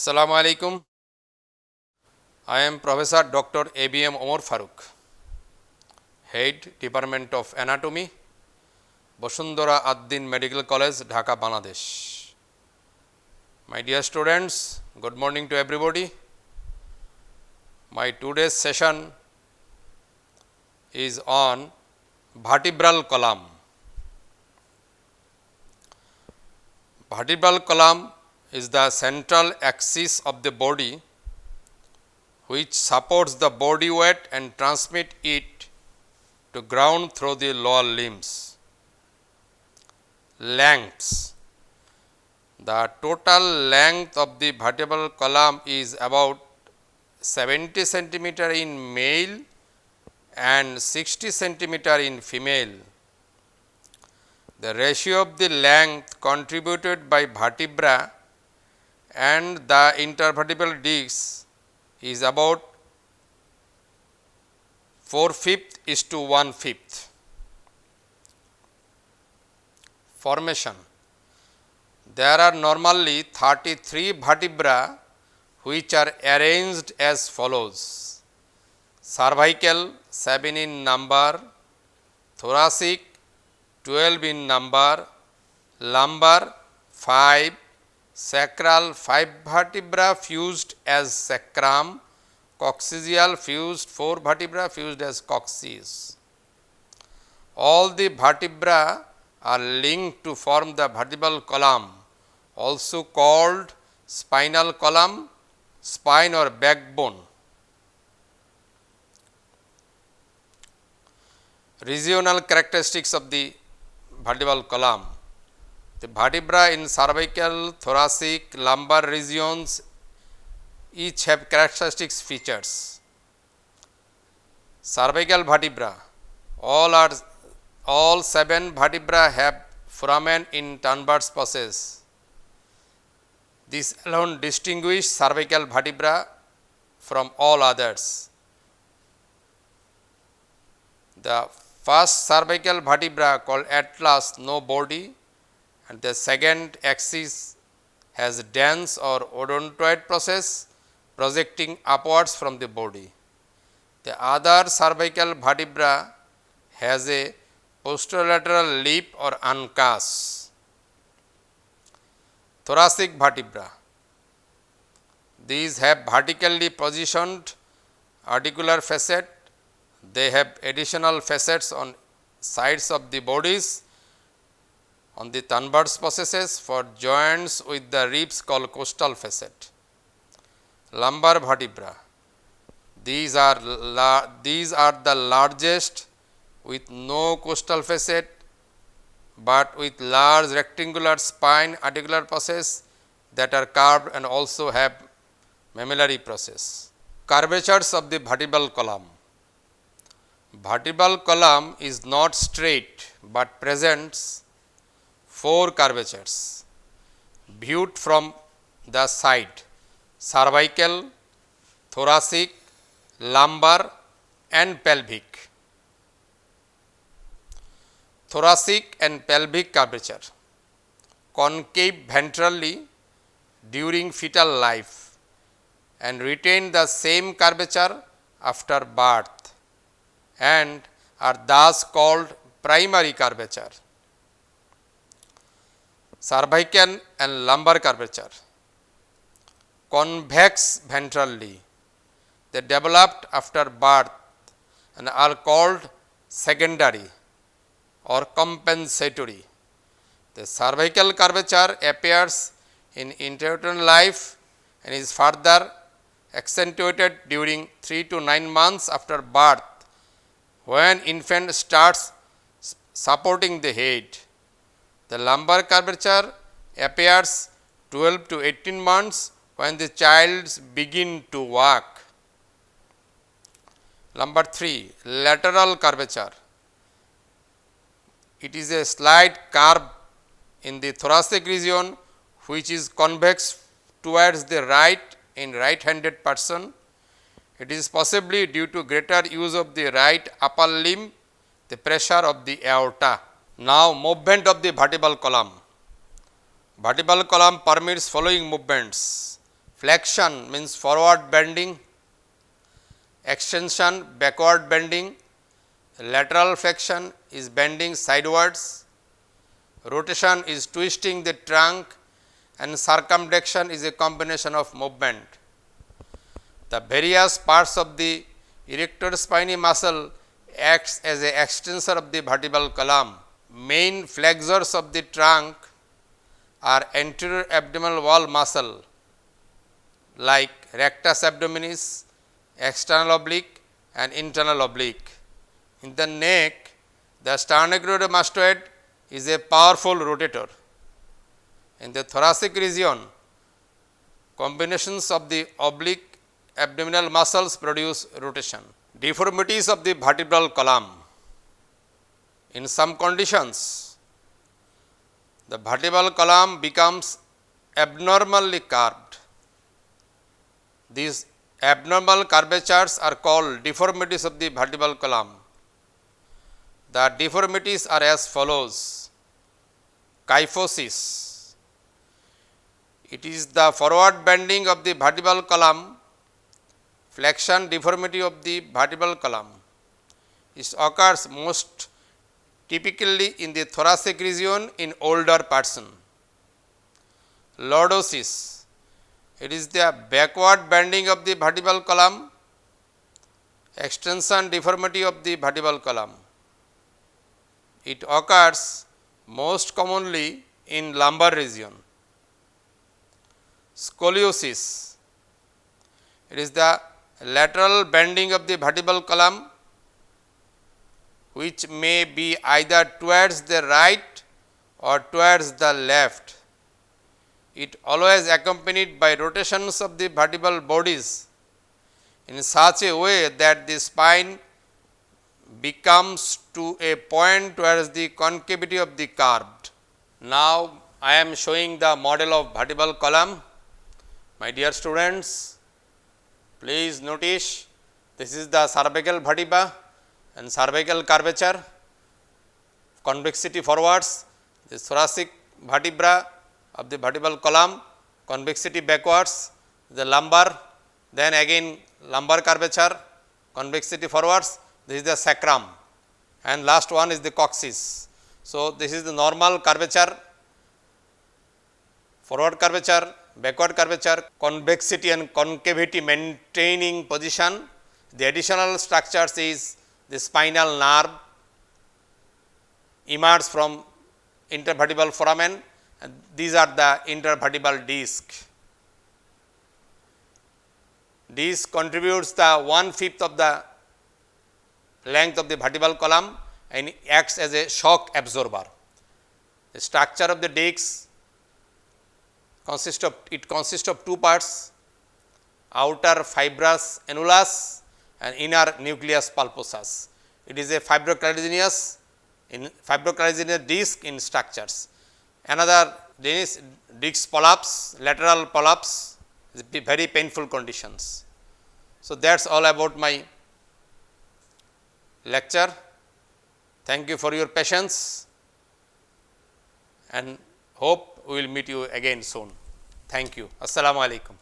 Assalamu alaikum. I am Professor Dr. ABM Omar Farooq, Head Department of Anatomy, Bosundora Ad-Din Medical College, Dhaka, Bangladesh. My dear students, good morning to everybody. My today's session is on vertebral column. Vertebral column is the central axis of the body which supports the body weight and transmit it to ground through the lower limbs. Lengths. The total length of the vertebral column is about 70 centimeter in male and 60 centimeter in female. The ratio of the length contributed by vertebra and the intervertebral discs is about 4/5 is to 1/5. Formation. There are normally 33 vertebrae which are arranged as follows: cervical 7 in number, thoracic 12 in number, lumbar 5, sacral 5 vertebra fused as sacrum, coccygeal fused 4 vertebra fused as coccyx. All the vertebra are linked to form the vertebral column, also called spinal column, spine or backbone. Regional characteristics of the vertebral column. The vertebra in cervical, thoracic, lumbar regions each have characteristic features. Cervical vertebra, all 7 vertebra have foramen in transverse process. This alone distinguishes cervical vertebra from all others. The first cervical vertebra called atlas, no body, and the second axis has dense or odontoid process projecting upwards from the body. The other cervical vertebra has a posterolateral lip or uncus. Thoracic vertebra. These have vertically positioned articular facet. They have additional facets on sides of the bodies on the transverse processes for joints with the ribs called costal facet. Lumbar vertebra. These are the largest with no costal facet but with large rectangular spine articular process that are curved and also have mammillary process. Curvatures of the vertebral column. Vertebral column is not straight but presents 4 curvatures viewed from the side: cervical, thoracic, lumbar and pelvic. Thoracic and pelvic curvature. Concave ventrally during fetal life and retain the same curvature after birth and are thus called primary curvature. Cervical and lumbar curvature. Convex ventrally. They developed after birth and are called secondary or compensatory. The cervical curvature appears in intrauterine life and is further accentuated during 3 to 9 months after birth when infant starts supporting the head. The lumbar curvature appears 12 to 18 months when the child begins to walk. Number 3, lateral curvature. It is a slight curve in the thoracic region which is convex towards the right in right-handed person. It is possibly due to greater use of the right upper limb, the pressure of the aorta. Now, movement of the vertebral column. Vertebral column permits following movements: Flexion means forward bending, extension backward bending, lateral flexion is bending sidewards, rotation is twisting the trunk, and circumflexion is a combination of movement. The various parts of the erector spinae muscle acts as an extensor of the vertebral column. Main flexors of the trunk are anterior abdominal wall muscle like rectus abdominis, external oblique and internal oblique. In the neck, the sternocleidomastoid is a powerful rotator. In the thoracic region, combinations of the oblique abdominal muscles produce rotation. Deformities of the vertebral column. In some conditions, the vertebral column becomes abnormally curved. These abnormal curvatures are called deformities of the vertebral column. The deformities are as follows. Kyphosis. It is the forward bending of the vertebral column. Flexion deformity of the vertebral column. It occurs most typically in the thoracic region in older person. Lordosis. It is the backward bending of the vertebral column, extension deformity of the vertebral column. It occurs most commonly in lumbar region. Scoliosis. It is the lateral bending of the vertebral column, which may be either towards the right or towards the left. It always accompanied by rotations of the vertebral bodies in such a way that the spine becomes to a point towards the concavity of the curved. Now, I am showing the model of vertebral column. My dear students, please notice this is the cervical vertebra and cervical curvature, convexity forwards, the thoracic vertebra of the vertebral column, convexity backwards, the lumbar, then again lumbar curvature, convexity forwards, this is the sacrum, and last one is the coccyx. So, this is the normal curvature, forward curvature, backward curvature, convexity and concavity maintaining position. The additional structures is the spinal nerve emerges from intervertebral foramen, and these are the intervertebral disc. This contributes the 1/5 of the length of the vertebral column and acts as a shock absorber. The structure of the disc consists of two parts, outer fibrous annulus and inner nucleus pulposus. It is a fibrocartilaginous disc in structures. Another disc polyps, lateral polyps, is very painful conditions. So, that is all about my lecture. Thank you for your patience and hope we will meet you again soon. Thank you. Assalamu alaikum.